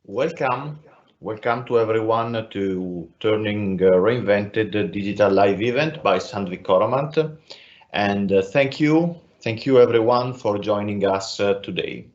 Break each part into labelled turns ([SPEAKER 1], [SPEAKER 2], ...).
[SPEAKER 1] Welcome. Welcome to everyone to Turning Reinvented Digital Live event by Sandvik Coromant. And thank you everyone for joining us today.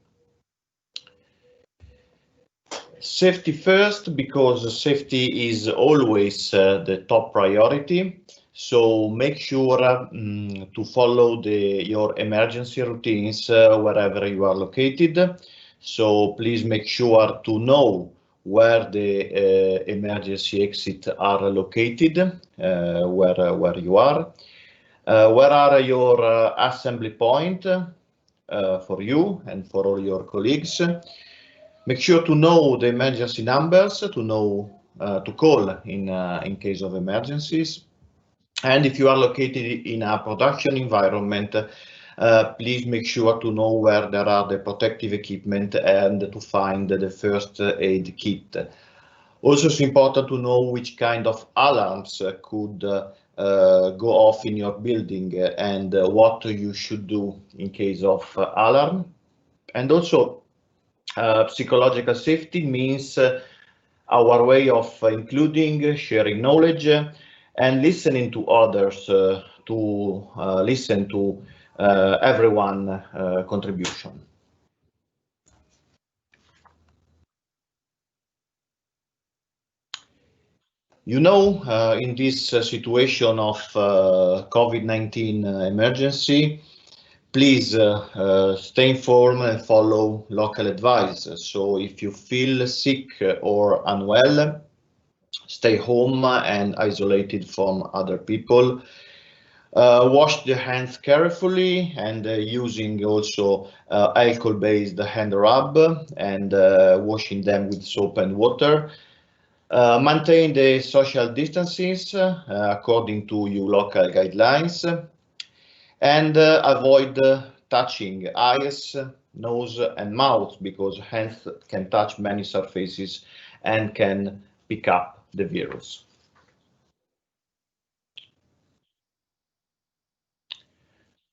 [SPEAKER 1] Safety first, because safety is always the top priority. So make sure to follow your emergency routines wherever you are located. So please make sure to know where the emergency exits are located, where you are. Where are your assembly point for you and for all your colleagues? Make sure to know the emergency numbers to know to call in case of emergencies. And if you are located in a production environment, please make sure to know where there are the protective equipment and to find the first aid kit. Also, it's important to know which kind of alarms could go off in your building and what you should do in case of alarm. And also, psychological safety means our way of including, sharing knowledge, and listening to others to listen to everyone contribution. You know, in this situation of COVID-19 emergency, please stay informed and follow local advice. So if you feel sick or unwell, stay home and isolated from other people. Wash the hands carefully and using also alcohol-based hand rub and washing them with soap and water. Maintain the social distances according to your local guidelines, and avoid touching eyes, nose and mouth, because hands can touch many surfaces and can pick up the virus.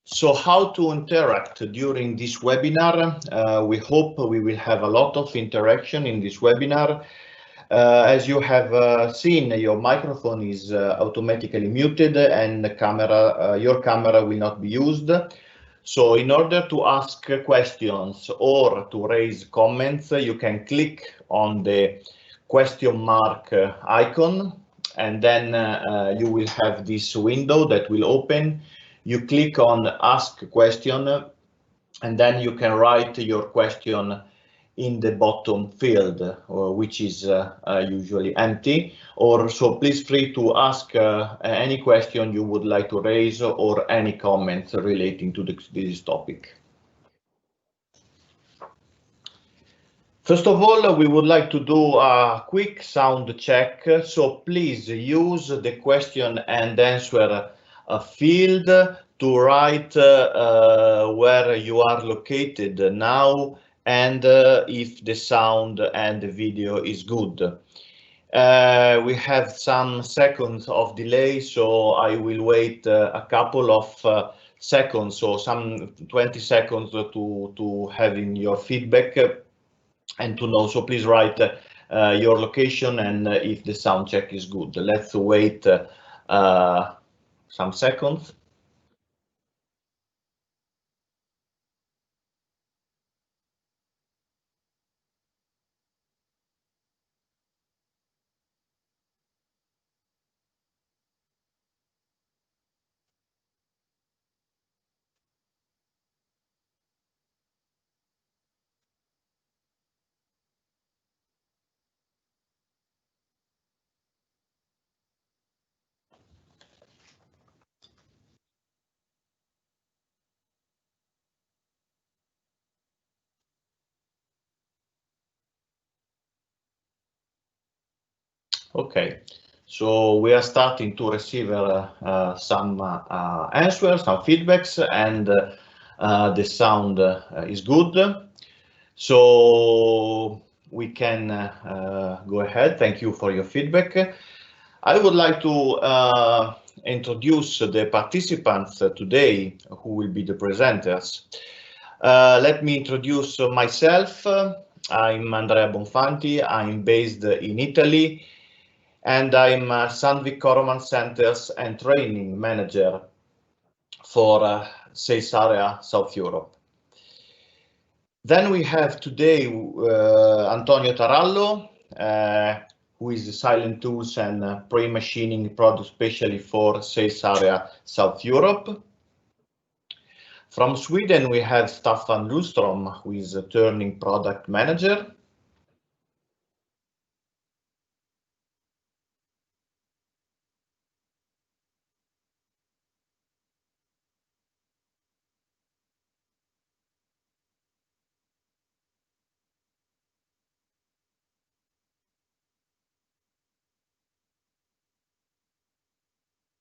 [SPEAKER 1] So how to interact during this webinar? We hope we will have a lot of interaction in this webinar. As you have seen, your microphone is automatically muted and the camera, your camera will not be used. So in order to ask questions or to raise comments, you can click on the question mark icon, and then you will have this window that will open. You click on ask question, and then you can write your question in the bottom field, which is usually empty. Or so please free to ask any question you would like to raise or any comments relating to this topic. First of all, we would like to do a quick sound check. So please use the question and answer field to write where you are located now and if the sound and the video is good. We have some seconds of delay, so I will wait a couple of seconds, so some 20 seconds to having your feedback and to know. So please write your location and if the sound check is good. Let's wait some seconds. Okay, so we are starting to receive some answers, some feedbacks, and the sound is good. So we can go ahead. Thank you for your feedback. I would like to introduce the participants today who will be the presenters. Let me introduce myself. I'm Andrea Bonfanti. I'm based in Italy, and I'm a Sandvik Coromant Centers and Training Manager for Sales Area South Europe. Then we have today Antonio Tarallo, who is the Silent Tools and Pre-Machining Product Specialist for Sales Area South Europe. From Sweden, we have Staffan Lundström, who is a Turning Product Manager.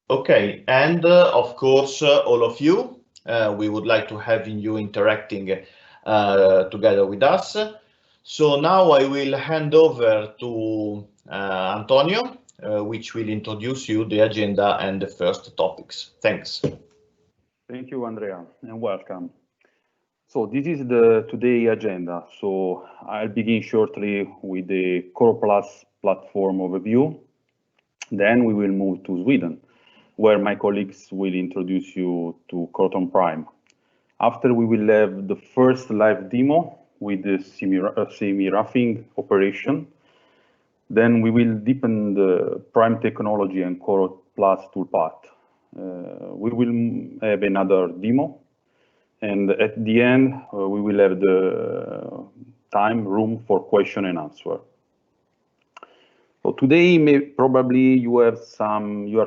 [SPEAKER 1] Okay, and of course, all of you, we would like to have you interacting together with us. So now I will hand over to Antonio, which will introduce you the agenda and the first topics. Thanks.
[SPEAKER 2] Thank you, Andrea, and welcome. So this is the today agenda. So I'll begin shortly with the CoroPlus Platform overview. Then we will move to Sweden, where my colleagues will introduce you to CoroTurn Prime. After, we will have the first live demo with the semi-roughing operation. Then we will deepen the Prime technology and CoroPlus ToolPath. We will have another demo. And at the end, we will have the room for question and answer. So today, probably you are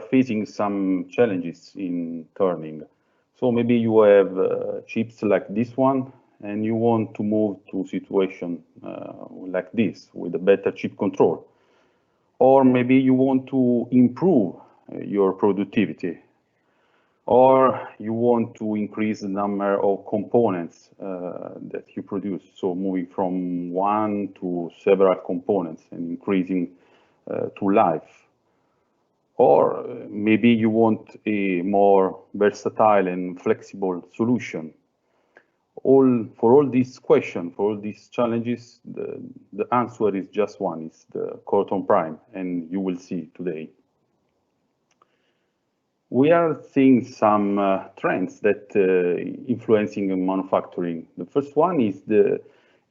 [SPEAKER 2] facing some challenges in turning. So maybe you have chips like this one, and you want to move to a situation like this with a better chip control. Or maybe you want to improve your productivity, or you want to increase the number of components that you produce. So moving from one to several components and increasing to life. Or maybe you want a more versatile and flexible solution. For all these questions, for all these challenges, the answer is just one, it's the CoroTurn Prime, and you will see today. We are seeing some trends that influencing manufacturing. The first one is the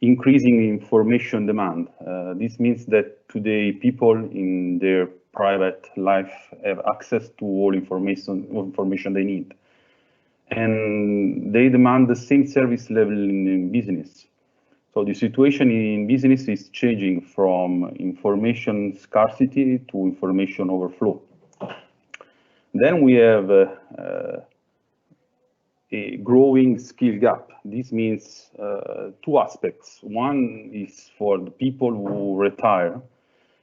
[SPEAKER 2] increasing information demand. This means that today people in their private life have access to all information they need. And they demand the same service level in business. So the situation in business is changing from information scarcity to information overflow. Then we have a growing skill gap. This means two aspects. One is for the people who retire,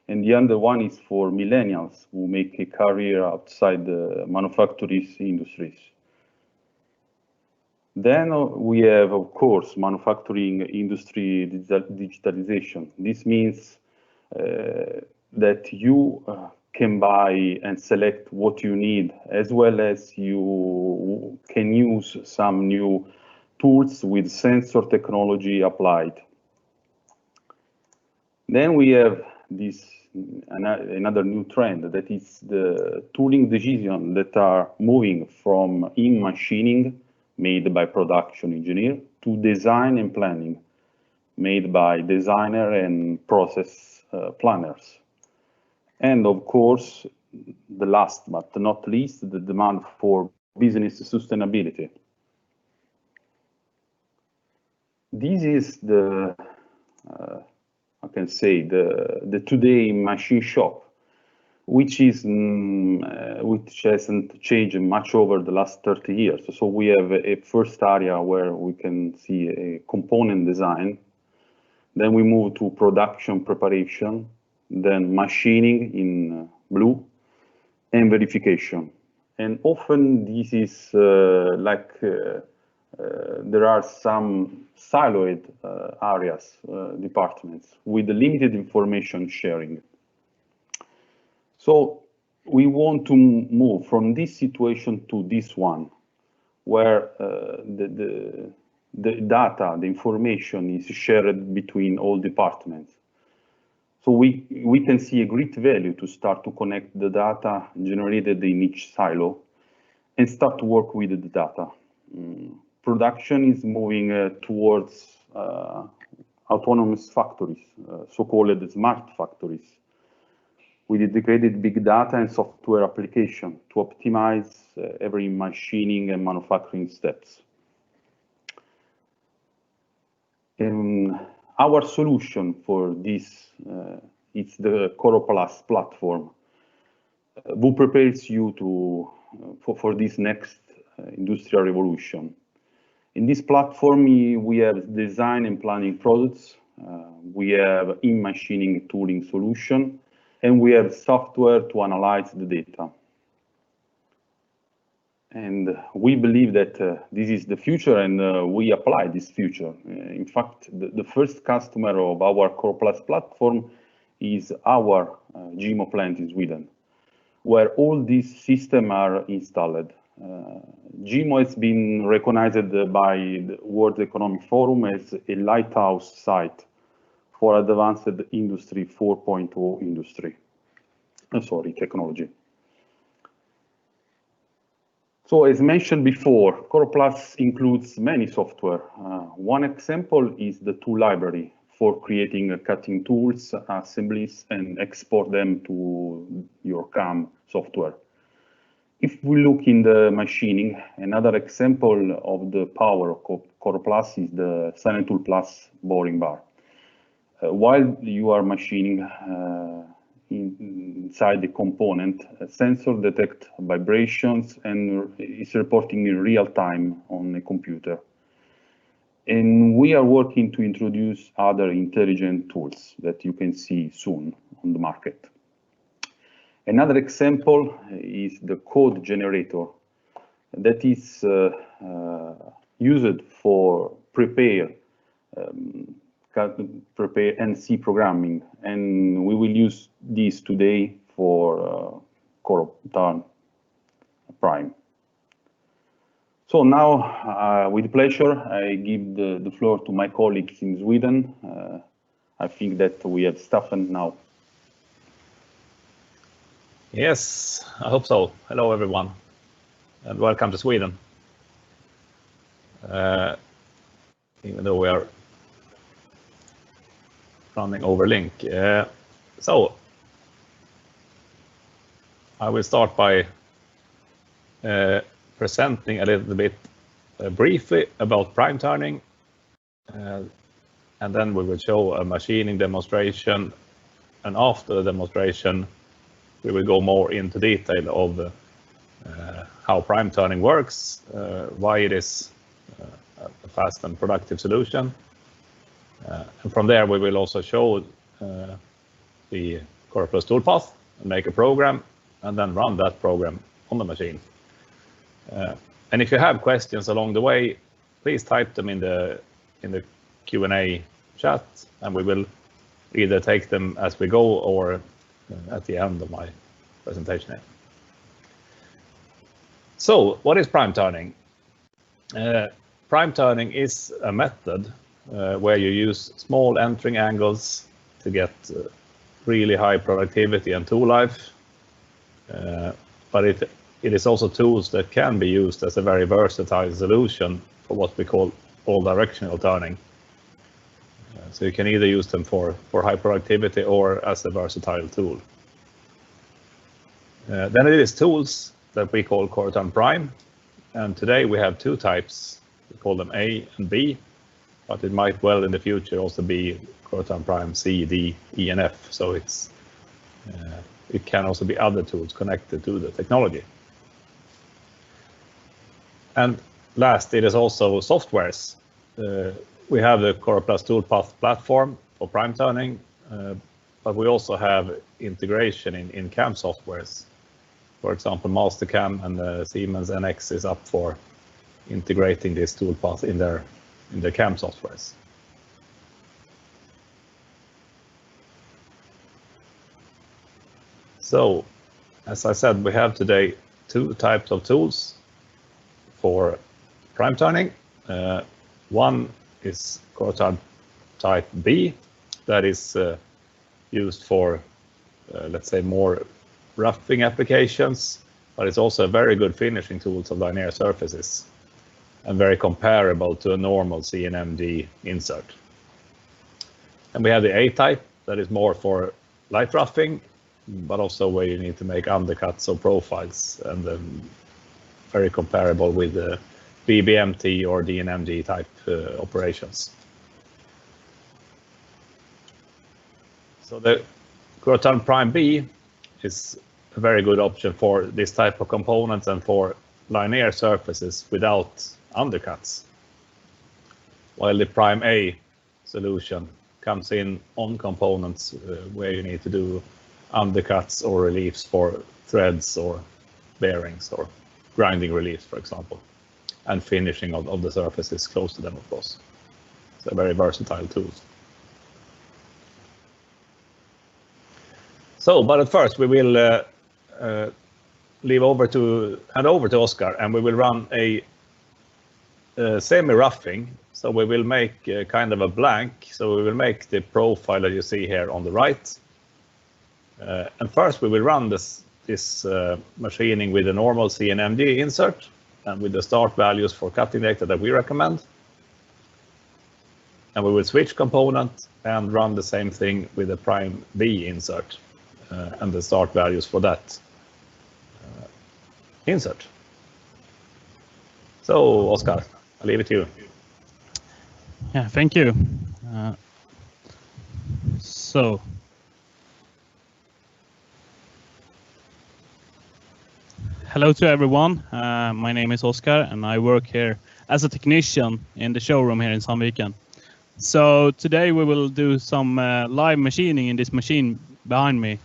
[SPEAKER 2] and the other one is for millennials who make a career outside the manufacturing industries. Then we have, of course, manufacturing industry digitalization. This means that you can buy and select what you need, as well as you can use some new tools with sensor technology applied. Then we have another new trend, that is the tooling decisions that are moving from in-machining, made by production engineer, to design and planning, made by designer and process planners. And of course, the last but not least, the demand for business sustainability. This is the, I can say, the today machine shop, which hasn't changed much over the last 30 years. So we have a first area where we can see a component design. Then we move to production preparation, then machining in blue, and verification. And often this is there are some siloed areas, departments with limited information sharing. So we want to move from this situation to this one, where the data, the information is shared between all departments. So we can see a great value to start to connect the data generated in each silo and start to work with the data. Production is moving towards autonomous factories, so-called smart factories, with integrated big data and software application to optimize every machining and manufacturing steps. Our solution for this is the CoroPlus Platform, who prepares you for this next industrial revolution. In this platform, we have design and planning products, we have in-machining tooling solution, and we have software to analyze the data. And we believe that this is the future, and we apply this future. In fact, the first customer of our CoroPlus platform is our Gimo plant in Sweden, where all these systems are installed. Gimo has been recognized by the World Economic Forum as a lighthouse site for advanced industry 4.0 technology. So as mentioned before, CoroPlus includes many software. One example is the tool library for creating cutting tools, assemblies, and export them to your CAM software. If we look in the machining, another example of the power of CoroPlus is the Silent Tool Plus boring bar. While you are machining inside the component, a sensor detects vibrations and is reporting in real time on a computer. And we are working to introduce other intelligent tools that you can see soon on the market. Another example is the code generator that is used for prepare NC programming, and we will use this today for CoroTurn Prime. So now, with pleasure, I give the floor to my colleagues in Sweden. I think that we have Staffan now.
[SPEAKER 3] Yes, I hope so. Hello, everyone, and welcome to Sweden. Even though we are running over link. So I will start by presenting a little bit briefly about PrimeTurning, and then we will show a machining demonstration, and after the demonstration we will go more into detail of how PrimeTurning works, why it is a fast and productive solution. And from there we will also show the CoroPlus ToolPath and make a program and then run that program on the machine. And if you have questions along the way, please type them in the Q&A chat, and we will either take them as we go or at the end of my presentation. So what is PrimeTurning? PrimeTurning is a method where you use small entering angles to get really high productivity and tool life, but it is also tools that can be used as a very versatile solution for what we call all directional turning. So you can either use them for high productivity or as a versatile tool. Then it is tools that we call CoroTurn Prime, and today we have two types. We call them A and B, but it might well in the future also be CoroTurn Prime C, D, E, and F. So it can also be other tools connected to the technology. And last, it is also softwares. We have the CoroPlus ToolPath platform for PrimeTurning, but we also have integration in CAM softwares. For example, Mastercam and the Siemens NX is up for integrating this toolpath in their CAM softwares. So, as I said, we have today two types of tools for PrimeTurning. One is CoroTurn type B, that is used for, let's say, more roughing applications, but it's also a very good finishing tools of linear surfaces and very comparable to a normal CNMG insert. And we have the A type that is more for light roughing, but also where you need to make undercuts or profiles, and very comparable with the BBMT or DNMG type operations. So the CoroTurn Prime B is a very good option for this type of components and for linear surfaces without undercuts, while the Prime A solution comes in on components where you need to do undercuts or reliefs for threads or bearings or grinding reliefs, for example, and finishing of the surfaces close to them, of course. It's a very versatile tool. So, but at first we will hand over to Oscar, and we will run a semi-roughing. So we will make kind of a blank. So we will make the profile that you see here on the right. And first we will run this machining with a normal CNMG insert and with the start values for cutting data that we recommend. And we will switch component and run the same thing with the Prime B insert and the start values for that insert. So, Oscar, I'll leave it to you.
[SPEAKER 4] Yeah, thank you. So, hello to everyone. My name is Oscar, and I work here as a technician in the showroom here in Sandviken. So today we will do some live machining in this machine behind me.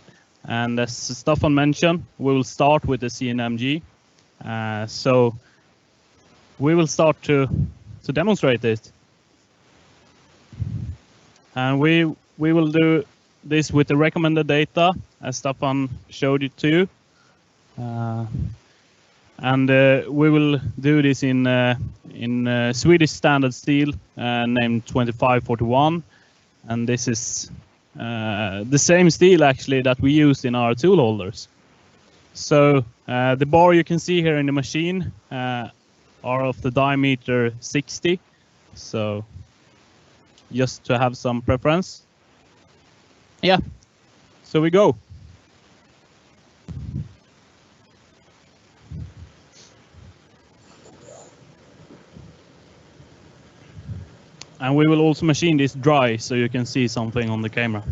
[SPEAKER 4] And as Staffan mentioned, we will start with the CNMG. So we will start to demonstrate it. And we will do this with the recommended data, as Staffan showed it to you. And we will do this in Swedish standard steel named 2541, and this is the same steel actually that we use in our tool holders. So the bar you can see here in the machine are of the diameter 60. So just to have some preference. Yeah. So we go. And we will also machine this dry so you can see something on the camera.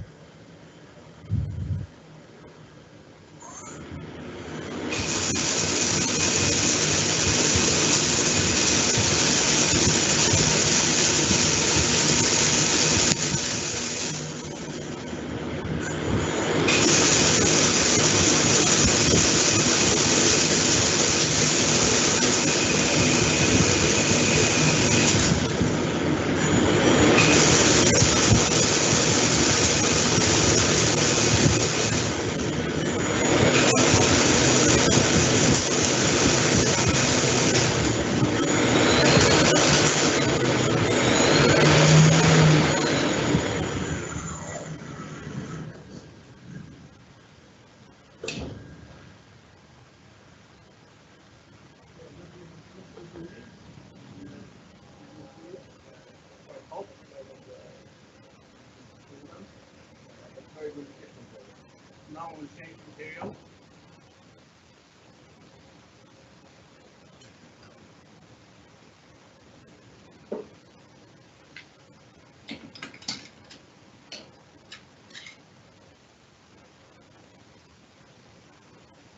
[SPEAKER 4] Now we'll change material.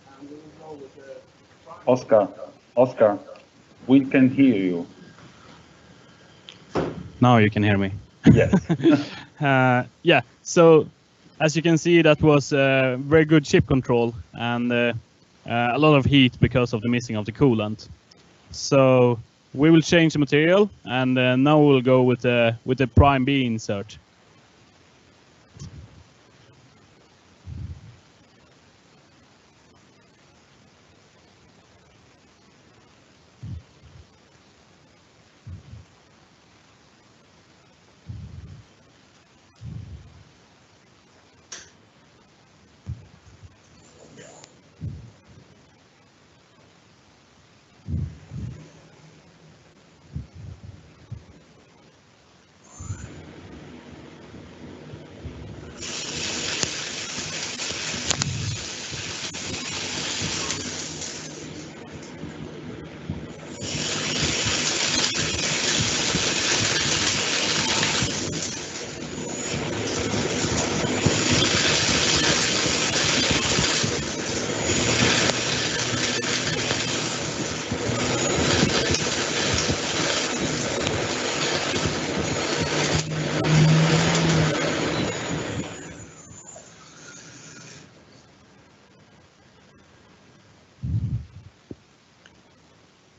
[SPEAKER 4] And we will go with the
[SPEAKER 2] Oscar, we can hear you.
[SPEAKER 4] Now you can hear me.
[SPEAKER 2] Yes.
[SPEAKER 4] Yeah, so as you can see, that was very good chip control and a lot of heat because of the missing of the coolant. So we will change the material, and now we'll go with the Prime B insert.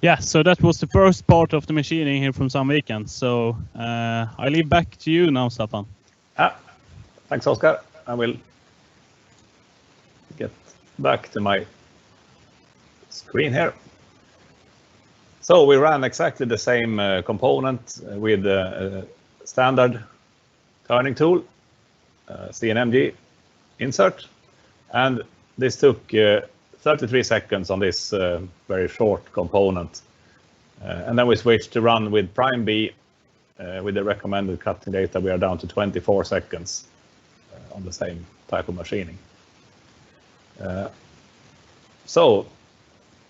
[SPEAKER 4] Yeah, so that was the first part of the machining here from Sandvik. So I leave back to you now, Staffan.
[SPEAKER 3] Thanks, Oskar. I will get back to my screen here. So we ran exactly the same component with a standard turning tool, CNMG insert, and this took 33 seconds on this very short component. And then we switched to run with Prime B with the recommended cutting data. We are down to 24 seconds on the same type of machining. So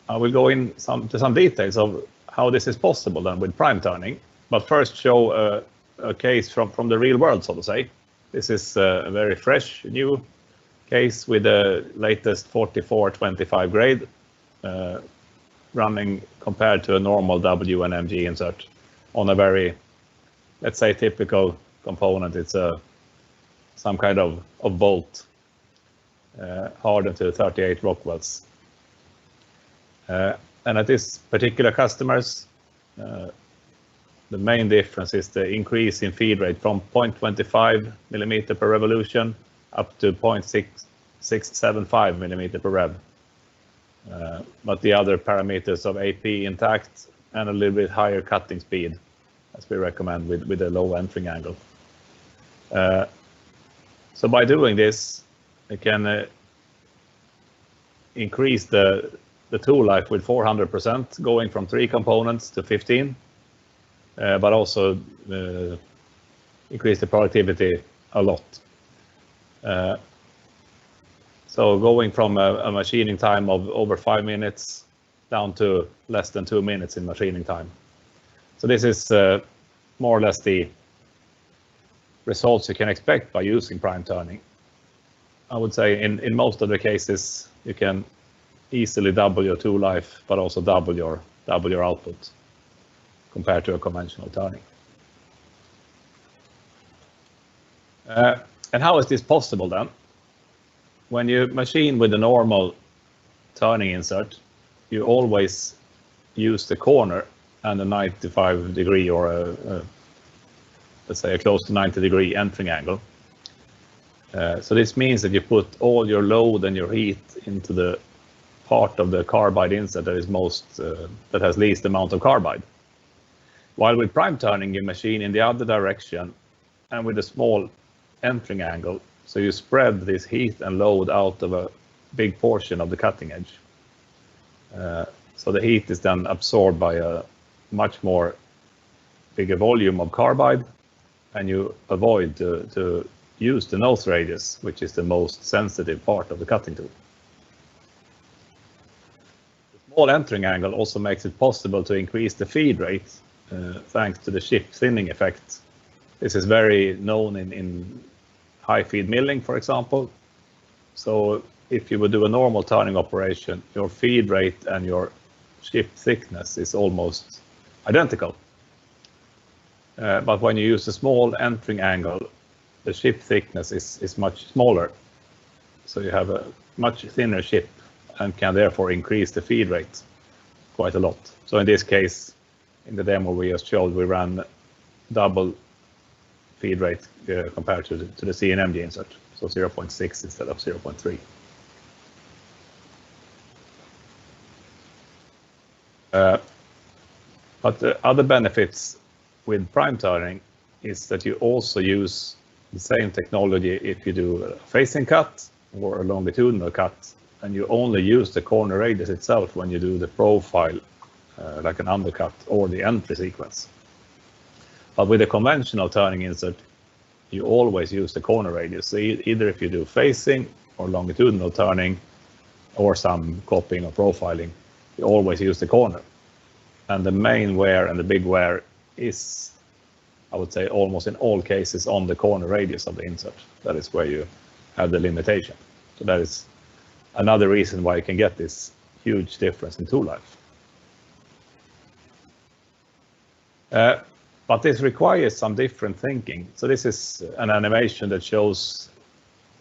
[SPEAKER 3] I will go into some details of how this is possible then with PrimeTurning, but first show a case from the real world, so to say. This is a very fresh, new case with the latest 4425 grade running compared to a normal W and MG insert on a very, let's say, typical component. It's some kind of bolt hardened to 38 Rockwells. And at this particular customers, the main difference is the increase in feed rate from 0.25 millimeter per revolution up to 0.675 millimeter per rev. But the other parameters of AP intact and a little bit higher cutting speed, as we recommend with a low entering angle. So by doing this, we can increase the tool life with 400%, going from 3 components to 15, but also increase the productivity a lot. So going from a machining time of over 5 minutes down to less than 2 minutes in machining time. So this is more or less the results you can expect by using PrimeTurning. I would say in most of the cases you can easily double your tool life, but also double your output compared to a conventional turning. And how is this possible then? When you machine with a normal turning insert, you always use the corner and a 95 degree or let's say a close to 90 degree entering angle. So this means that you put all your load and your heat into the part of the carbide insert that is that has least amount of carbide. While with PrimeTurning, you machine in the other direction and with a small entering angle. So you spread this heat and load out of a big portion of the cutting edge. So the heat is then absorbed by a much more bigger volume of carbide, and you avoid to use the nose radius, which is the most sensitive part of the cutting tool. The small entering angle also makes it possible to increase the feed rate thanks to the chip thinning effect. This is very known in high feed milling, for example. So if you would do a normal turning operation, your feed rate and your chip thickness is almost identical. But when you use a small entering angle, the chip thickness is much smaller. So you have a much thinner chip and can therefore increase the feed rate quite a lot. So in this case, in the demo we just showed, we ran double feed rate compared to the CNMG insert, so 0.6 instead of 0.3. But the other benefits with PrimeTurning is that you also use the same technology if you do a facing cut or a longitudinal cut, and you only use the corner radius itself when you do the profile, like an undercut or the entry sequence. But with a conventional turning insert, you always use the corner radius. So either if you do facing or longitudinal turning or some copying or profiling, you always use the corner. And the main wear and the big wear is, I would say, almost in all cases on the corner radius of the insert. That is where you have the limitation. So that is another reason why you can get this huge difference in tool life. But this requires some different thinking. So this is an animation that shows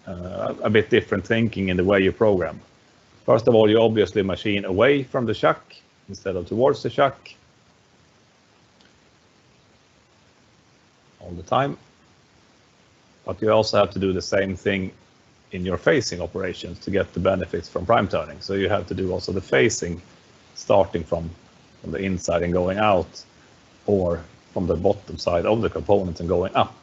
[SPEAKER 3] a bit different thinking in the way you program. First of all, you obviously machine away from the chuck, instead of towards the chuck all the time. But you also have to do the same thing in your phasing operations to get the benefits from prime turning. So you have to do also the phasing starting from the inside and going out, or from the bottom side of the component and going up.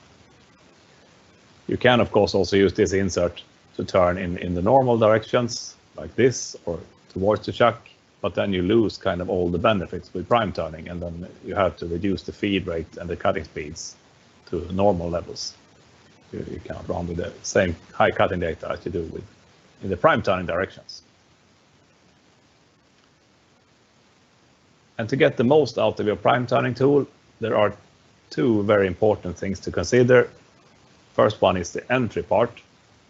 [SPEAKER 3] You can of course also use this insert to turn in the normal directions like this or towards the chuck, but then you lose kind of all the benefits with prime turning, and then you have to reduce the feed rate and the cutting speeds to normal levels. You can't run with the same high cutting data as you do with in the prime turning directions. And to get the most out of your prime turning tool, there are two very important things to consider. First one is the entry part,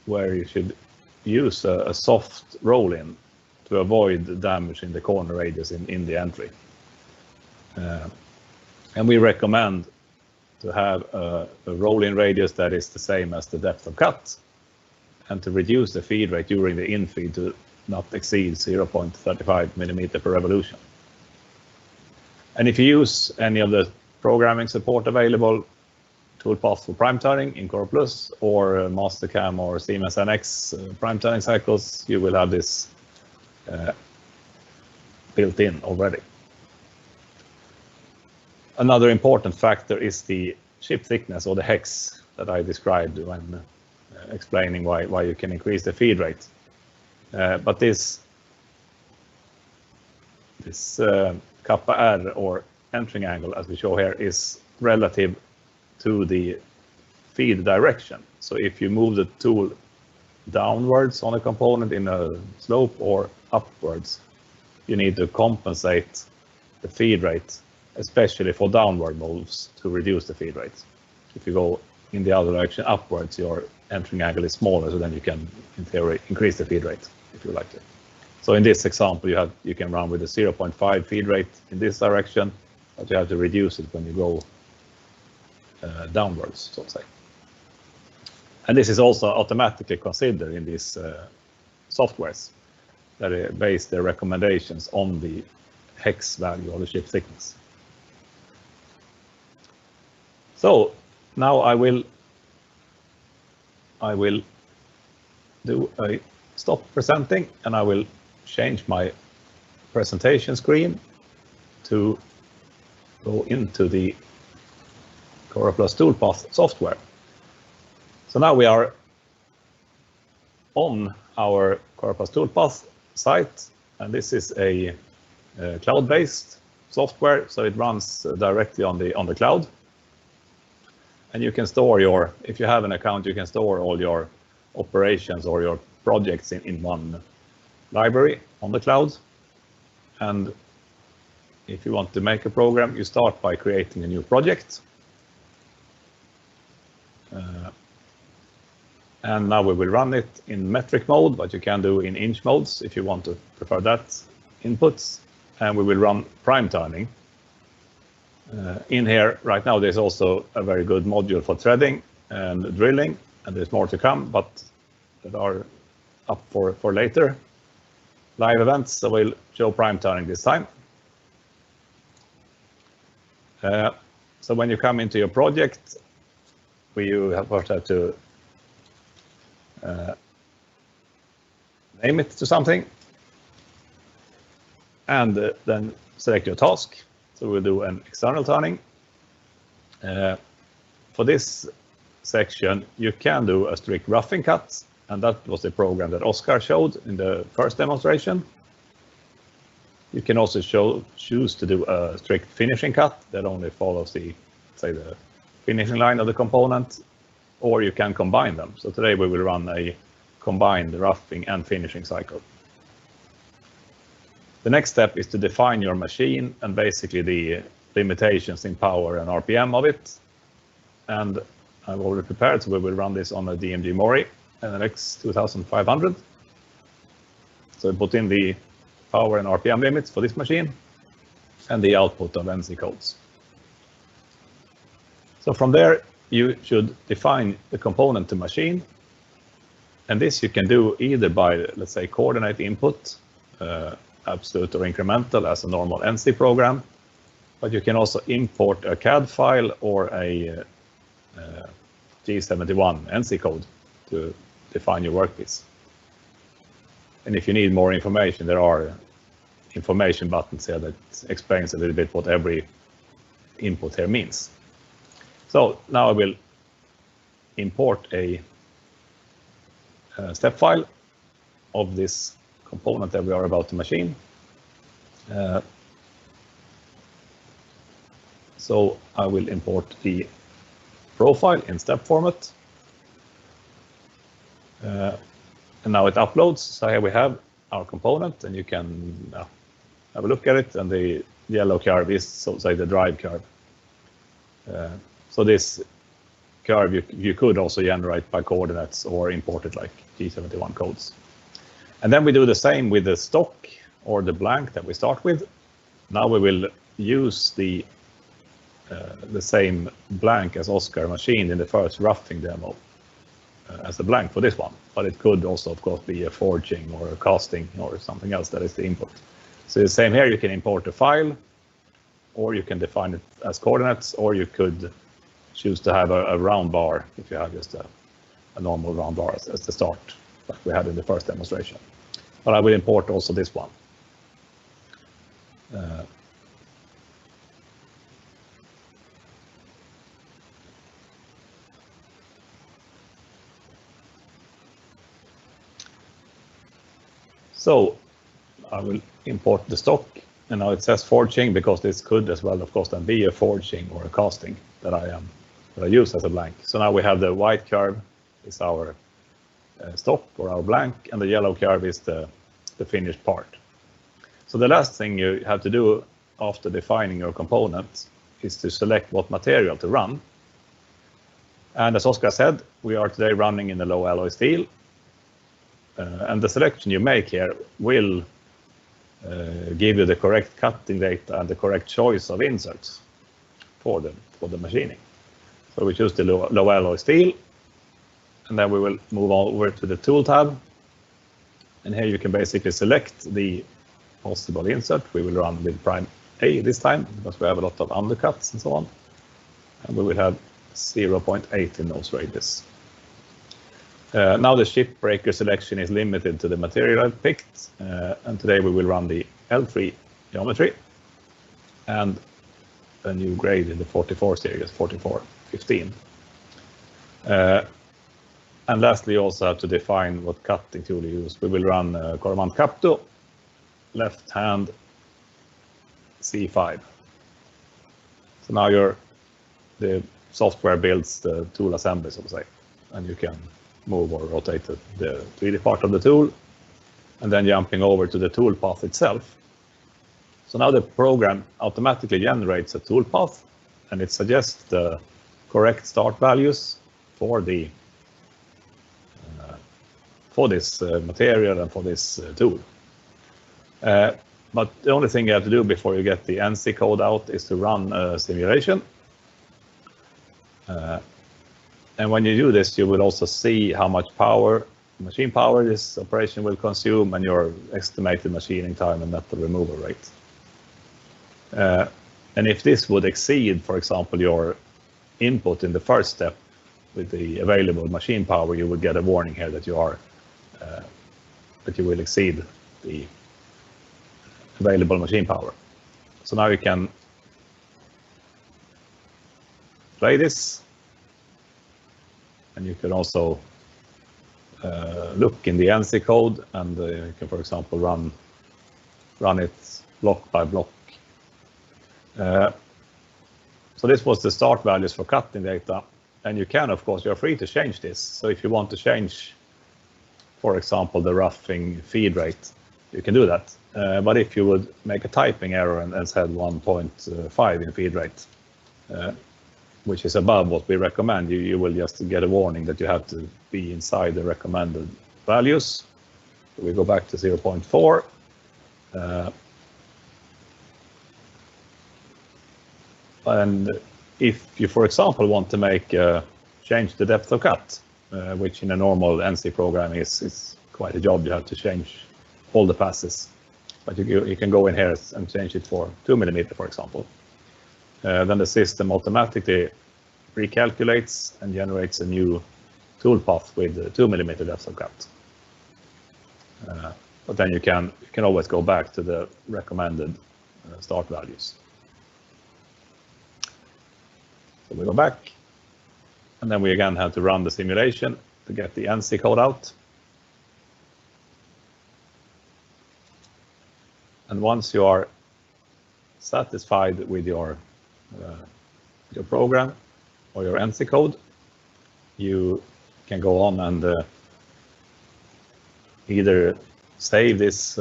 [SPEAKER 3] where you should use a soft roll-in to avoid damage in the corner radius in the entry. And we recommend to have a roll-in radius that is the same as the depth of cut, and to reduce the feed rate during the in-feed to not exceed 0.35 millimeter per revolution. And if you use any of the programming support available, ToolPath for prime turning in CoroPlus or Mastercam or Siemens NX prime turning cycles, you will have this built in already. Another important factor is the chip thickness, or the hex, that I described when explaining why you can increase the feed rate. But this kappa R, or entering angle, as we show here, is relative to the feed direction. So if you move the tool downwards on a component in a slope or upwards, you need to compensate the feed rate, especially for downward moves, to reduce the feed rate. If you go in the other direction upwards, your entering angle is smaller, so then you can, in theory, increase the feed rate if you like to. So in this example, you can run with a 0.5 feed rate in this direction, but you have to reduce it when you go downwards, so to say. And this is also automatically considered in these softwares that base their recommendations on the hex value of the chip thickness. So now I will do a stop presenting, and I will change my presentation screen to go into the CoroPlus ToolPath software. So now we are on our CoroPlus ToolPath site, and this is a cloud-based software, so it runs directly on the cloud. And you can store if you have an account, you can store all your operations or your projects in one library on the cloud. And if you want to make a program, you start by creating a new project. And now we will run it in metric mode, but you can do in inch modes if you want to prefer that inputs. And we will run prime turning. In here right now, there's also a very good module for threading and drilling, and there's more to come, but that are up for later live events. So we'll show prime turning this time. So when you come into your project, you first have to name it to something, and then select your task. So we'll do an external turning. For this section, you can do a strict roughing cut, and that was the program that Oscar showed in the first demonstration. You can also choose to do a strict finishing cut that only follows the finishing line of the component, or you can combine them. So today we will run a combined roughing and finishing cycle. The next step is to define your machine and basically the limitations in power and RPM of it. And I've already prepared, so we will run this on a DMG Mori NLX 2500. So we put in the power and RPM limits for this machine and the output of NC codes. So from there, you should define the component to machine. And this you can do either by, let's say, coordinate input absolute or incremental as a normal NC program, but you can also import a CAD file or a G71 NC code to define your workpiece. And if you need more information, there are information buttons here that explains a little bit what every input here means. So now I will import a step file of this component that we are about to machine. So I will import the profile in step format. And now it uploads. So here we have our component, and you can have a look at it. And the yellow curve is, so to say, the drive curve. So this curve you could also generate by coordinates or import it like G71 codes. And then we do the same with the stock or the blank that we start with. Now we will use the same blank as Oscar machined in the first roughing demo as a blank for this one. But it could also, of course, be a forging or a casting or something else that is the input. So the same here, you can import a file, or you can define it as coordinates, or you could choose to have a round bar if you have just a normal round bar as the start, like we had in the first demonstration. But I will import also this one. So I will import the stock, and now it says forging because this could as well, of course, then be a forging or a casting that I use as a blank. So now we have the white curve is our stock or our blank, and the yellow curve is the finished part. So the last thing you have to do after defining your component is to select what material to run. And as Oscar said, we are today running in the low alloy steel. And the selection you make here will give you the correct cutting data and the correct choice of inserts for the machining. So we choose the low alloy steel, and then we will move over to the tool tab. And here you can basically select the possible insert. We will run with Prime A this time because we have a lot of undercuts and so on. And we will have 0.8 in nose radius. Now the ship breaker selection is limited to the material I've picked, and today we will run the L3 geometry and a new grade in the 44 series, 4415. And lastly, you also have to define what cutting tool you use. We will run Coromant Capto, left hand C5. So now the software builds the tool assembly, so to say, and you can move or rotate the 3D part of the tool, and then jumping over to the tool path itself. So now the program automatically generates a tool path, and it suggests the correct start values for this material and for this tool. But the only thing you have to do before you get the NC code out is to run a simulation. And when you do this, you will also see how much machine power this operation will consume and your estimated machining time and metal removal rate. And if this would exceed, for example, your input in the first step with the available machine power, you would get a warning here that you will exceed the available machine power. So now you can play this. And you can also look in the NC code, and you can, for example, run it block by block. So this was the start values for cutting data, and you can, of course, you're free to change this. So if you want to change, for example, the roughing feed rate, you can do that. But if you would make a typing error and said 1.5 in feed rate, which is above what we recommend, you will just get a warning that you have to be inside the recommended values. So we go back to 0.4. And if you, for example, want to change the depth of cut, which in a normal NC program is quite a job, you have to change all the passes. but you can go in here and change it for 2 mm, for example. Then the system automatically recalculates and generates a new toolpath with 2 mm depth of cut. But then you can always go back to the recommended start values. So we go back, and then we again have to run the simulation to get the NC code out. And once you are satisfied with your program or your NC code, you can go on and either save this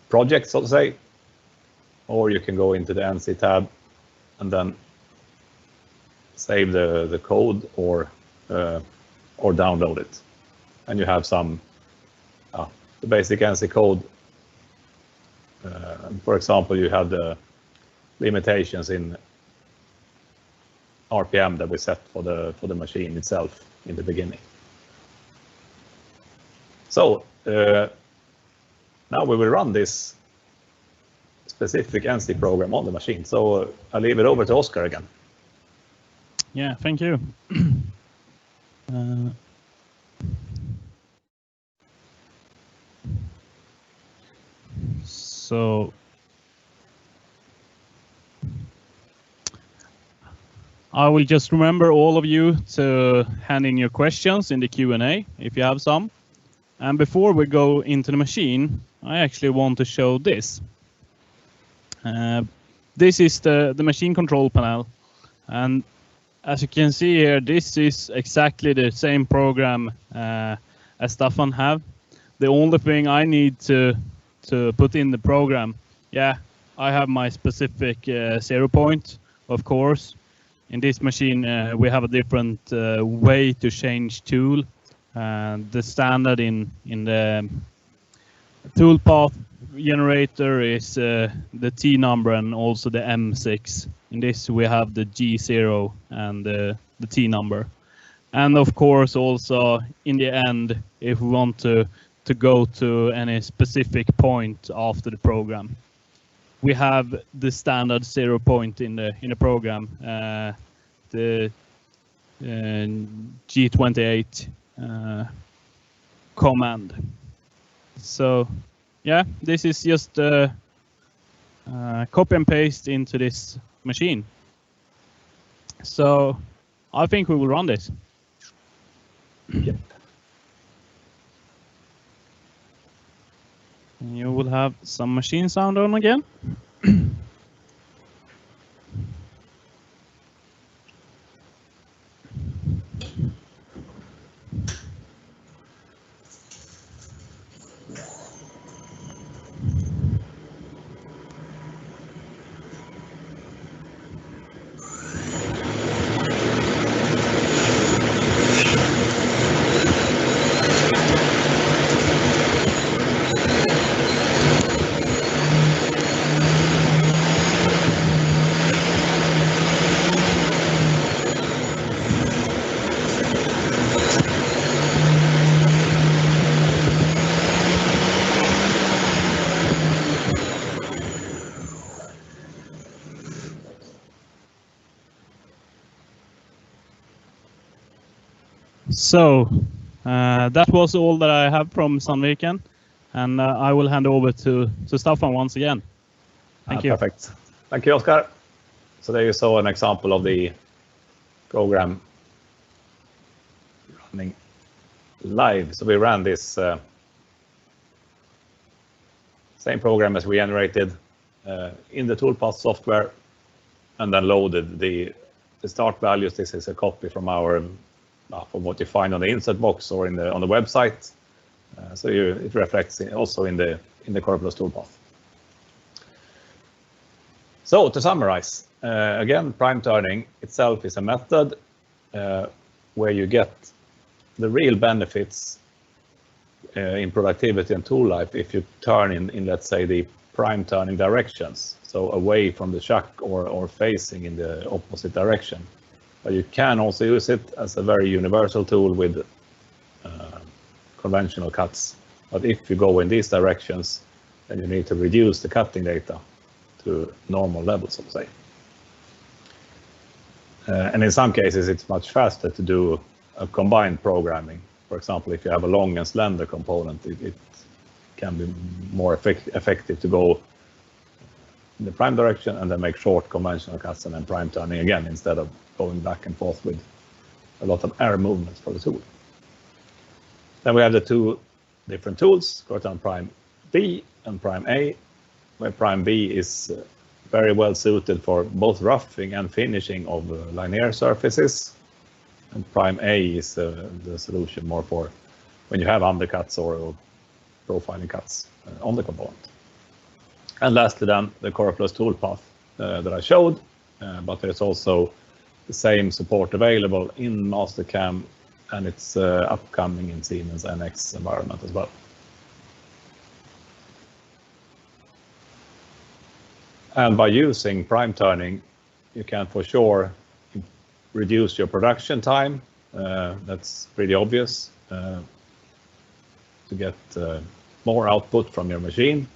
[SPEAKER 3] project, so to say, or you can go into the NC tab and then save the code or download it. And you have some the basic NC code. For example, you have the limitations in RPM that we set for the machine itself in the beginning. So now we will run this specific NC program on the machine. So I'll leave it over to Oskar again.
[SPEAKER 4] Yeah, thank you. So I will just remember all of you to hand in your questions in the Q&A if you have some. And before we go into the machine, I actually want to show this. This is the machine control panel. And as you can see here, this is exactly the same program as Staffan have. The only thing I need to put in the program, yeah, I have my specific 0 point, of course. In this machine, we have a different way to change tool. The standard in the toolpath generator is the T number and also the M6. In this, we have the G0 and the T number. And of course, also in the end, if we want to go to any specific point after the program, we have the standard 0 point in the program, the G28 command. So yeah, this is just copy and paste into this machine. So I think we will run this.
[SPEAKER 3] Yep.
[SPEAKER 4] You will have some machine sound on again. So that was all that I have from Sandviken, and I will hand over to Staffan once again. Thank you.
[SPEAKER 3] Perfect. Thank you, Oskar. So there you saw an example of the program running live. So we ran this same program as we generated in the toolpath software, and then loaded the start values. This is a copy from our from what you find on the insert box or on the website. So it reflects also in the CoroPlus ToolPath. So to summarize, again, PrimeTurning itself is a method where you get the real benefits in productivity and tool life if you turn in let's say, the prime turning directions, so away from the chuck or facing in the opposite direction. But you can also use it as a very universal tool with conventional cuts. But if you go in these directions, then you need to reduce the cutting data to normal levels, so to say. And in some cases, it's much faster to do a combined programming. For example, if you have a long and slender component, it can be more effective to go in the prime direction and then make short conventional cuts and then prime turning again, instead of going back and forth with a lot of error movements for the tool. Then we have the two different tools, CoroTurn Prime B and Prime A, where Prime B is very well suited for both roughing and finishing of linear surfaces. And Prime A is the solution more for when you have undercuts or profiling cuts on the component. And lastly then, the CoroPlus ToolPath that I showed, but there's also the same support available in Mastercam, and it's upcoming in Siemens NX environment as well. And by using prime turning, you can for sure reduce your production time. That's pretty obvious, to get more output from your machine.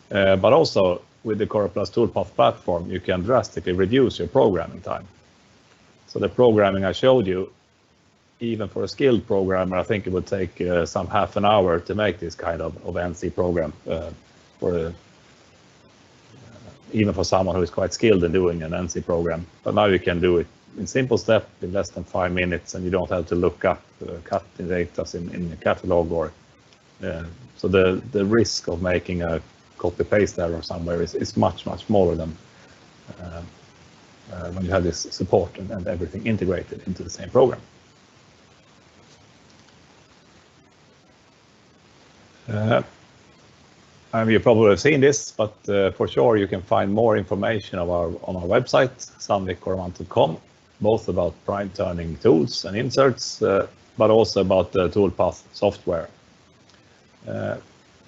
[SPEAKER 3] But also with the CoroPlus ToolPath platform, you can drastically reduce your programming time. So the programming I showed you, even for a skilled programmer, I think it would take some half an hour to make this kind of NC program, even for someone who is quite skilled in doing an NC program. But now you can do it in simple step in less than 5 minutes, and you don't have to look up cutting data in the catalog. Or so the risk of making a copy-paste error somewhere is much smaller than when you have this support and everything integrated into the same program. You probably have seen this, but for sure you can find more information on our website, sandvikcoromant.com, both about prime turning tools and inserts, but also about the ToolPath software.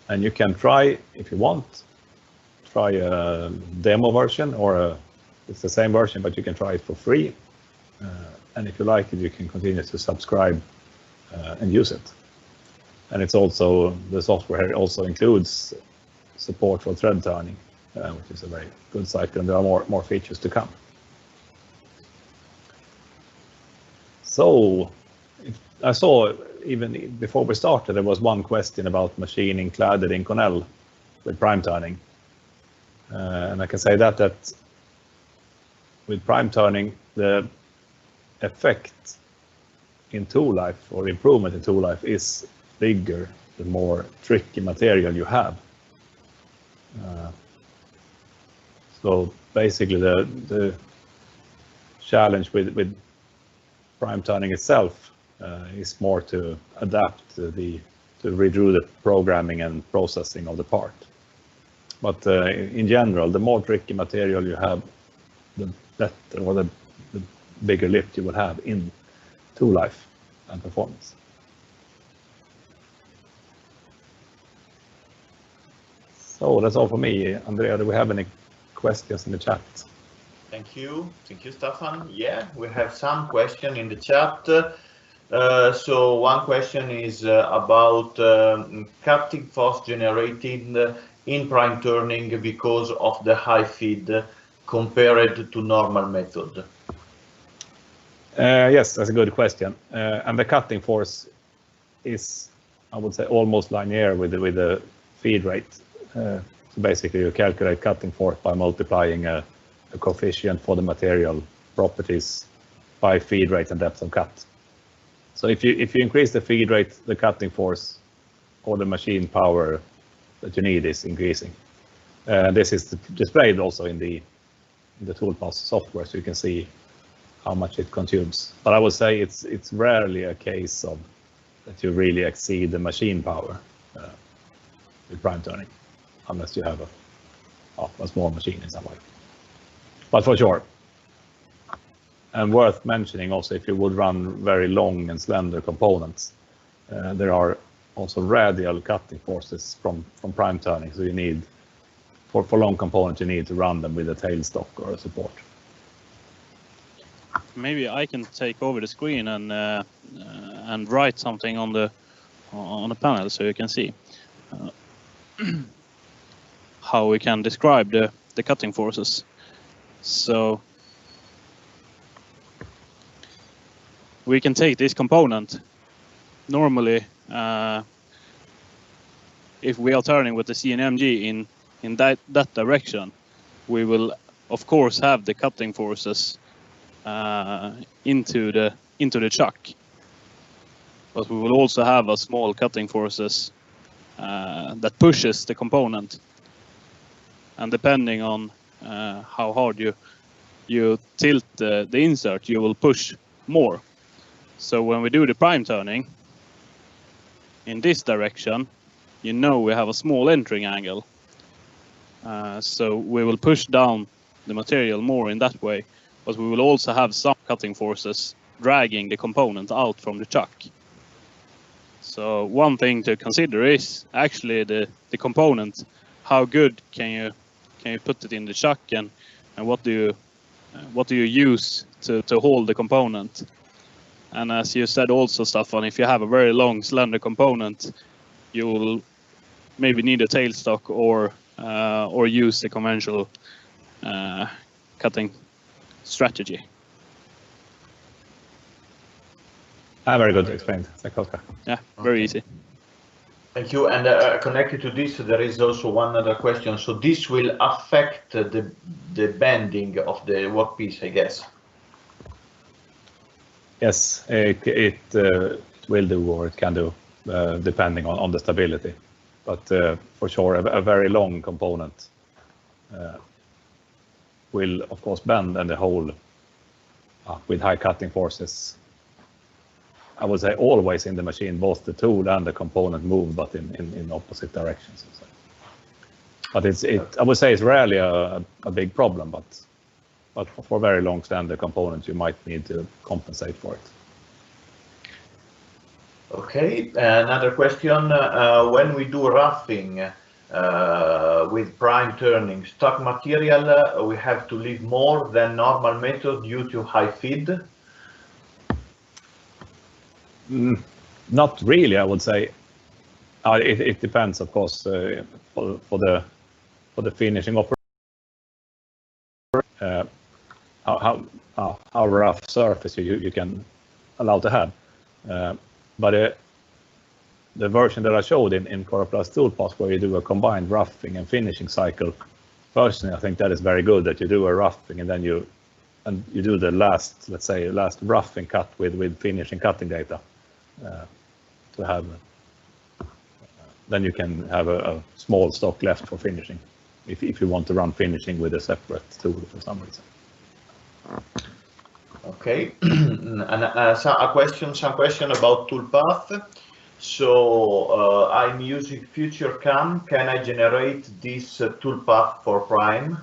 [SPEAKER 3] And you can try, if you want, try a demo version, or it's the same version, but you can try it for free. And if you like it, you can continue to subscribe and use it. And it's also, the software also includes support for thread turning, which is a very good site, and there are more features to come. So I saw, even before we started, there was one question about machining cladded in Cornell with prime turning. And I can say that with prime turning, the effect in tool life, or improvement in tool life, is bigger the more tricky material you have. So basically the challenge with prime turning itself is more to adapt to redo the programming and processing of the part. But in general, the more tricky material you have, the better, or the bigger lift you will have in tool life and performance. So that's all for me. Andrea, do we have any questions in the chat?
[SPEAKER 1] Thank you, Staffan. Yeah, we have some question in the chat. So one question is about cutting force generated in prime turning because of the high feed compared to normal method.
[SPEAKER 3] Yes, that's a good question. And the cutting force is, I would say, almost linear with the feed rate. So basically you calculate cutting force by multiplying a coefficient for the material properties by feed rate and depth of cut. So if you increase the feed rate, the cutting force or the machine power that you need is increasing. This is displayed also in the ToolPath software, so you can see how much it consumes. But I would say it's rarely a case of that you really exceed the machine power with prime turning, unless you have a small machine in some way. But for sure. And worth mentioning also, if you would run very long and slender components, there are also radial cutting forces from prime turning. So you need, for long components, you need to run them with a tailstock or a support.
[SPEAKER 4] Maybe I can take over the screen and write something on on a panel so you can see how we can describe the cutting forces. So we can take this component. Normally, if we are turning with the CNMG in that direction, we will of course have the cutting forces into the chuck, but we will also have a small cutting forces that pushes the component, and depending on how hard you tilt the insert, you will push more. So when we do the prime turning in this direction, you know we have a small entering angle, so we will push down the material more in that way, but we will also have some cutting forces dragging the component out from the chuck. So one thing to consider is actually the component. How good can you put it in the chuck, and what do you use to hold the component? And as you said also, Staffan, if you have a very long slender component, you will maybe need a tailstock or use the conventional cutting strategy.
[SPEAKER 3] Very good explained. Thank you, Oskar.
[SPEAKER 4] Yeah, very easy.
[SPEAKER 1] Thank you. And connected to this, there is also one other question. So this will affect the bending of the workpiece, I guess.
[SPEAKER 3] Yes, it will do, or it can do, depending on the stability. But for sure, a very long component will, of course, bend, and the whole with high cutting forces. I would say always in the machine, both the tool and the component move, but in opposite directions. But I would say it's rarely a big problem, but for very long standard components, you might need to compensate for it.
[SPEAKER 1] Okay, another question. When we do roughing with prime turning stock material, we have to leave more than normal method due to high feed?
[SPEAKER 3] Not really, I would say. It depends, of course, for the finishing operation. How rough surface you can allow to have. But the version that I showed in CoroPlus ToolPath, where you do a combined roughing and finishing cycle, personally, I think that is very good, that you do a roughing and then you do the last, let's say, last roughing cut with finishing cutting data to have. Then you can have a small stock left for finishing, if you want to run finishing with a separate tool for some reason.
[SPEAKER 1] Okay, and some question about ToolPath. So I'm using FutureCam. Can I generate this ToolPath for Prime?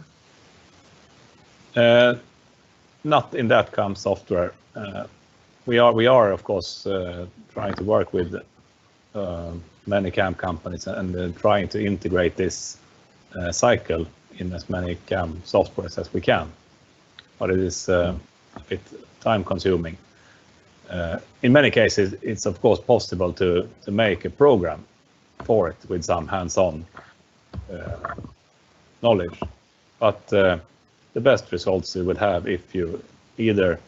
[SPEAKER 3] Not in that CAM software. We are of course trying to work with many CAM companies and trying to integrate this cycle in as many CAM softwares as we can. But it is a bit time consuming. In many cases, it's of course possible to make a program for it with some hands-on knowledge. But the best results you would have if you either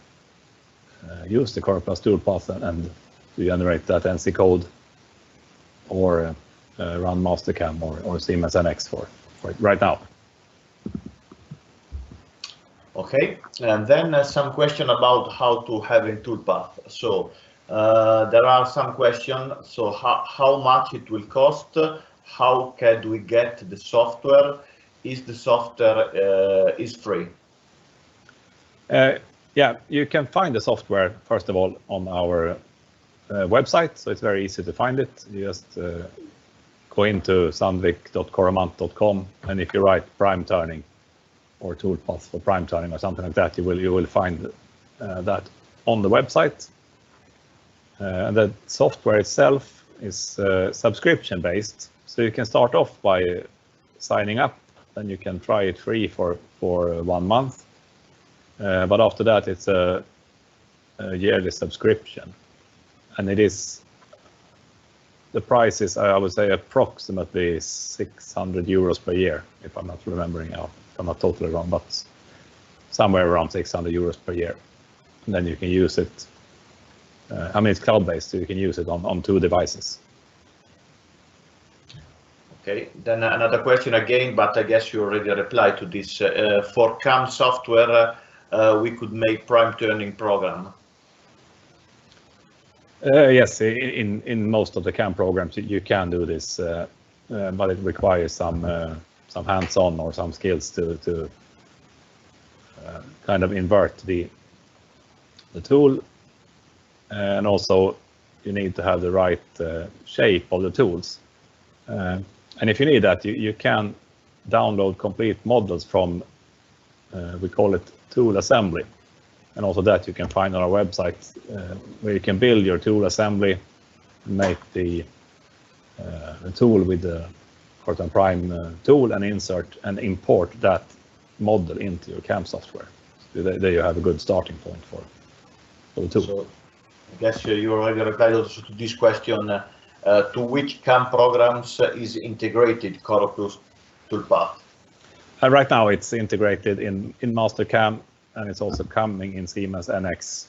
[SPEAKER 3] use the CoroPlus ToolPath and generate that NC code, or run Mastercam or Siemens NX for it right now.
[SPEAKER 1] Okay, and then some question about how to have a ToolPath. So there are some questions. So how much it will cost? How can we get the software? Is the software is free?
[SPEAKER 3] Yeah, you can find the software first of all on our website, so it's very easy to find it. You just go into sandvik.coromant.com, and if you write PrimeTurning or ToolPath for PrimeTurning or something like that, you will find that on the website. And the software itself is subscription based, so you can start off by signing up, then you can try it free for 1 month. But after that, it's a yearly subscription, and it is the price is, I would say, approximately 600 euros per year, if I'm not remembering now. If I'm not totally wrong, but somewhere around 600 euros per year. And then you can use it. I mean, it's cloud-based, so you can use it on 2 devices.
[SPEAKER 1] Okay, then another question again, but I guess you already replied to this. For CAM software, we could make PrimeTurning program.
[SPEAKER 3] Yes, in most of the CAM programs you can do this, but it requires some hands-on or some skills to kind of invert the tool, and also you need to have the right shape of the tools. And if you need that, you can download complete models from, we call it tool assembly. And also that you can find on our website, where you can build your tool assembly, make the tool with the CoroTurn Prime tool, and insert and import that model into your CAM software. So there you have a good starting point for the tool.
[SPEAKER 1] So I guess you already replied also to this question. To which CAM programs is integrated CoroPlus ToolPath?
[SPEAKER 3] Right now it's integrated in MasterCam, and it's also coming in Siemens NX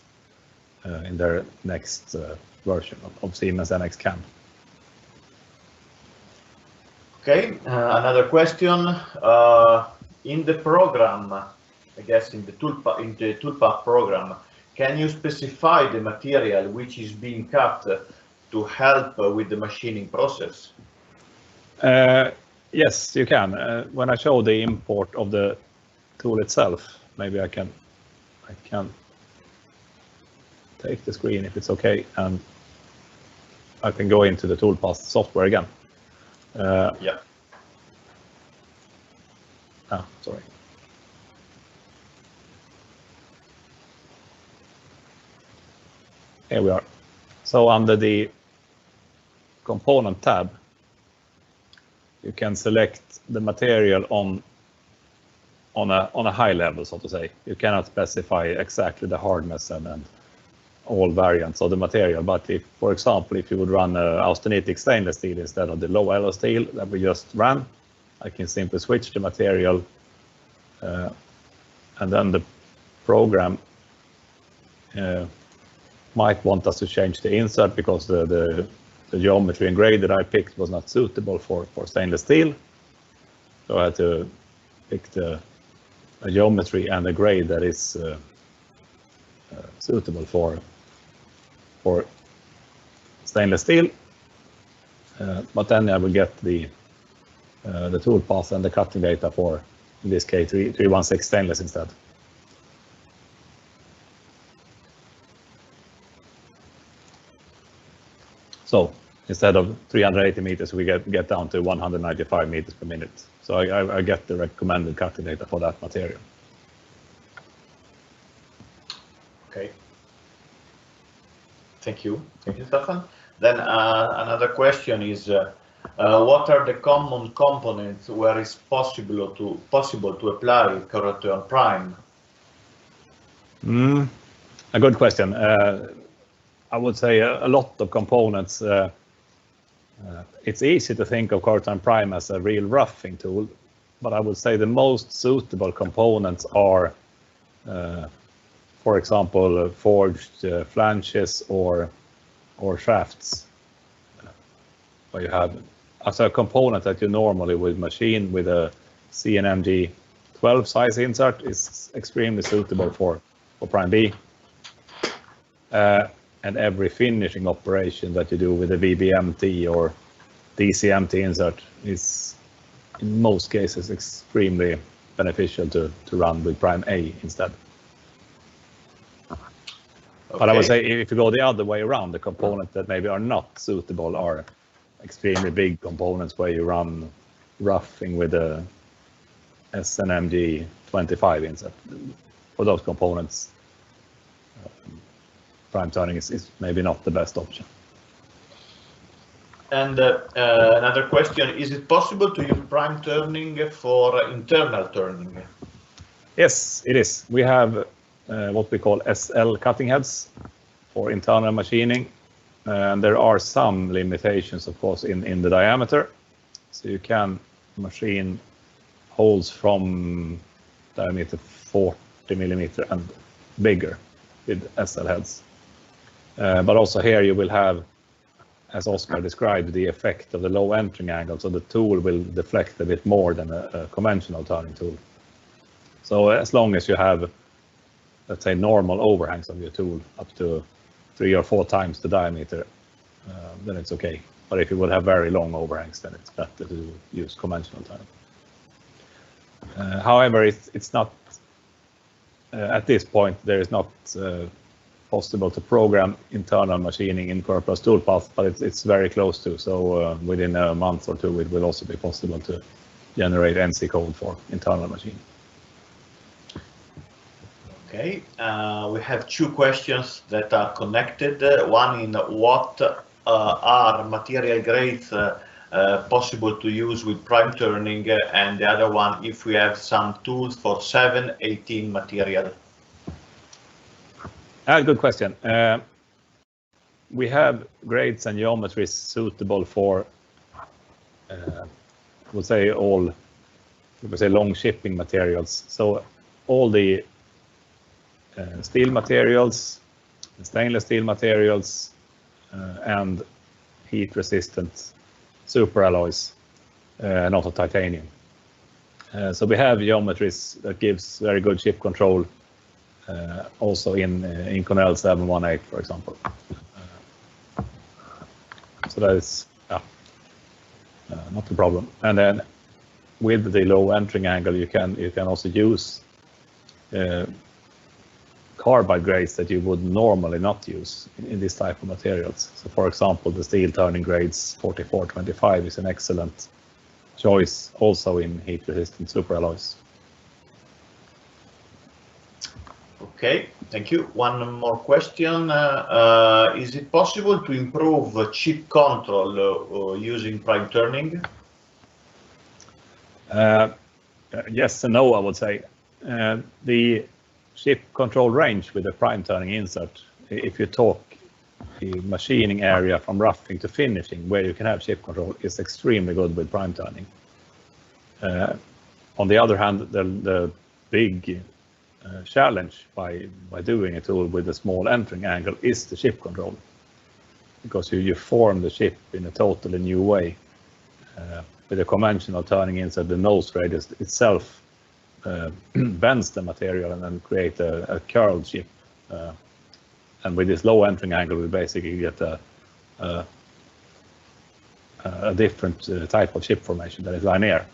[SPEAKER 3] in their next version of Siemens NX CAM. Okay,
[SPEAKER 1] another question. In the program, I guess in the ToolPath program, can you specify the material which is being cut to help with the machining process?
[SPEAKER 3] Yes, you can. When I show the import of the tool itself, maybe I can take the screen if it's okay, and I can go into the ToolPath software again.
[SPEAKER 1] Yeah.
[SPEAKER 3] Sorry. Here we are. So under the component tab, you can select the material on a high level, so to say. You cannot specify exactly the hardness and all variants of the material. But if, for example, if you would run austenitic stainless steel instead of the low alloy steel that we just ran, I can simply switch the material, and then the program might want us to change the insert because the geometry and grade that I picked was not suitable for stainless steel. So I had to pick the geometry and the grade that is suitable for stainless steel. But then I will get the tool path and the cutting data for, in this case, 316 stainless instead. So instead of 380 meters, we get down to 195 meters per minute. So I get the recommended cutting data for that material.
[SPEAKER 1] Okay. Thank you, Stefan. Then another question is, what are the common components where it's possible to apply CoroTurn Prime?
[SPEAKER 3] A good question. I would say a lot of components. It's easy to think of CoroTurn Prime as a real roughing tool, but I would say the most suitable components are, for example, forged flanges or shafts, where you have as a component that you normally would machine with a CNMG 12 size insert is extremely suitable for Prime B. And every finishing operation that you do with a VBMT or DCMT insert is, in most cases, extremely beneficial to run with Prime A instead. Okay. But I would say if you go the other way around, the components that maybe are not suitable are extremely big components where you run roughing with a SNMG 25 insert. For those components, PrimeTurning is maybe not the best option.
[SPEAKER 1] And another question, is it possible to use PrimeTurning for internal turning?
[SPEAKER 3] Yes, it is. We have what we call SL cutting heads for internal machining. And there are some limitations, of course, in the diameter. So you can machine holes from diameter 40 millimeter and bigger with SL heads. But also here you will have, as Oscar described, the effect of the low entering angle. So the tool will deflect a bit more than a conventional turning tool. So as long as you have, let's say, normal overhangs of your tool up to 3 or 4 times the diameter, then it's okay. But if you would have very long overhangs, then it's better to use conventional turning. However, it's not, at this point, there is not possible to program internal machining in CoroPlus ToolPath, but it's very close to. So within a month or 2, it will also be possible to generate NC code for internal machining.
[SPEAKER 1] Okay, we have 2 questions that are connected. One in what are material grades possible to use with PrimeTurning, and the other one if we have some tools for 7-18 material.
[SPEAKER 3] Good question. We have grades and geometries suitable for, we'll say all, long shipping materials. So all the steel materials, stainless steel materials, and heat-resistant superalloys, and also titanium. So we have geometries that gives very good ship control, also in Inconel 718, for example. So that is not a problem. And then with the low entering angle, you can also use carbide grades that you would normally not use in this type of materials. So for example, the steel turning grades 4425 is an excellent choice also in heat-resistant superalloys.
[SPEAKER 1] Okay, thank you. One more question. Is it possible to improve chip control using PrimeTurning?
[SPEAKER 3] Yes and no, I would say. The chip control range with the PrimeTurning insert, if you talk the machining area from roughing to finishing, where you can have chip control, is extremely good with PrimeTurning. On the other hand, the big challenge by doing a tool with a small entering angle is the chip control, because you form the chip in a totally new way. With a conventional turning insert, the nose radius itself bends the material and then create a curled chip. And with this low entering angle, we basically get a different type of chip formation that is linear.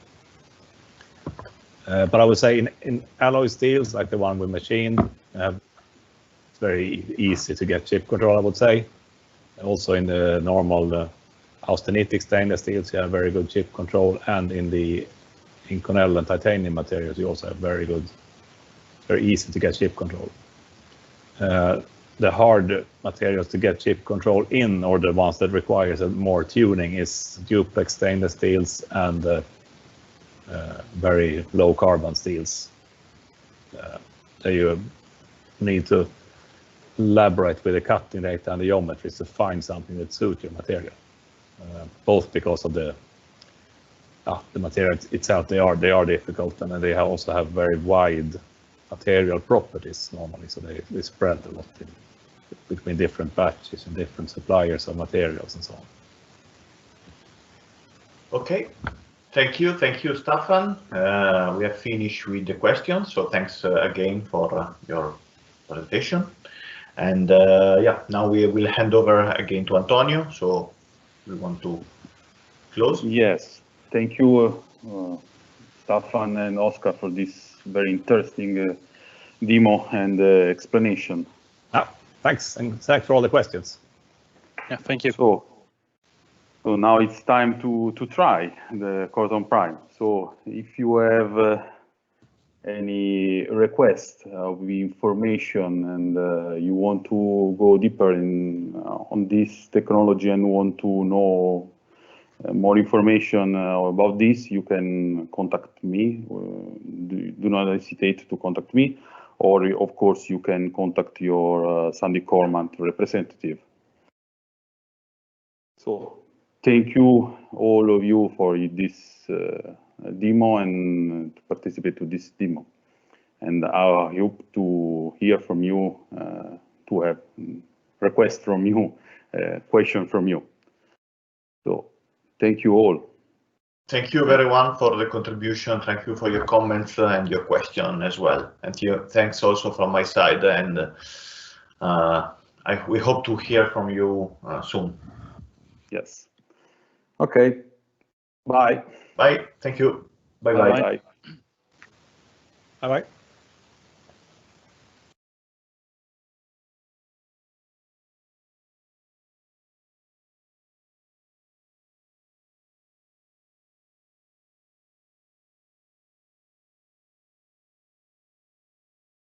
[SPEAKER 3] But I would say in alloy steels, like the one we machined, it's very easy to get chip control, I would say. Also in the normal austenitic stainless steels, you have very good chip control, and in the Inconel and titanium materials, you also have very easy to get chip control. The hard materials to get chip control in, or the ones that requires more tuning, is duplex stainless steels and very low carbon steels. That you need to elaborate with the cutting data and the geometries to find something that suits your material. Both because of the material itself, they are difficult, and they also have very wide material properties normally, so they spread a lot between different batches and different suppliers of materials and so on.
[SPEAKER 1] Okay, thank you, Staffan. We have finished with the questions, so thanks again for your presentation. And now we will hand over again to Antonio. So we want to close.
[SPEAKER 2] Yes, thank you, Staffan and Oscar, for this very interesting demo and explanation.
[SPEAKER 3] Thanks, and thanks for all the questions.
[SPEAKER 4] Yeah, thank you.
[SPEAKER 2] So now it's time to try the CoroTurn Prime. So if you have any request of information and you want to go deeper on this technology and want to know more information about this, you can contact me. Do not hesitate to contact me, or of course you can contact your Sandvik Coromant representative. So thank you all of you for this demo and to participate to this demo. And I hope to hear from you, to have requests from you, question from you. So thank you all.
[SPEAKER 1] Thank you everyone for the contribution. Thank you for your comments and your question as well. And thanks also from my side. And we hope to hear from you soon.
[SPEAKER 2] Yes. Okay. Bye.
[SPEAKER 1] Bye. Thank you. Bye-bye.
[SPEAKER 2] Bye.
[SPEAKER 3] Bye-bye.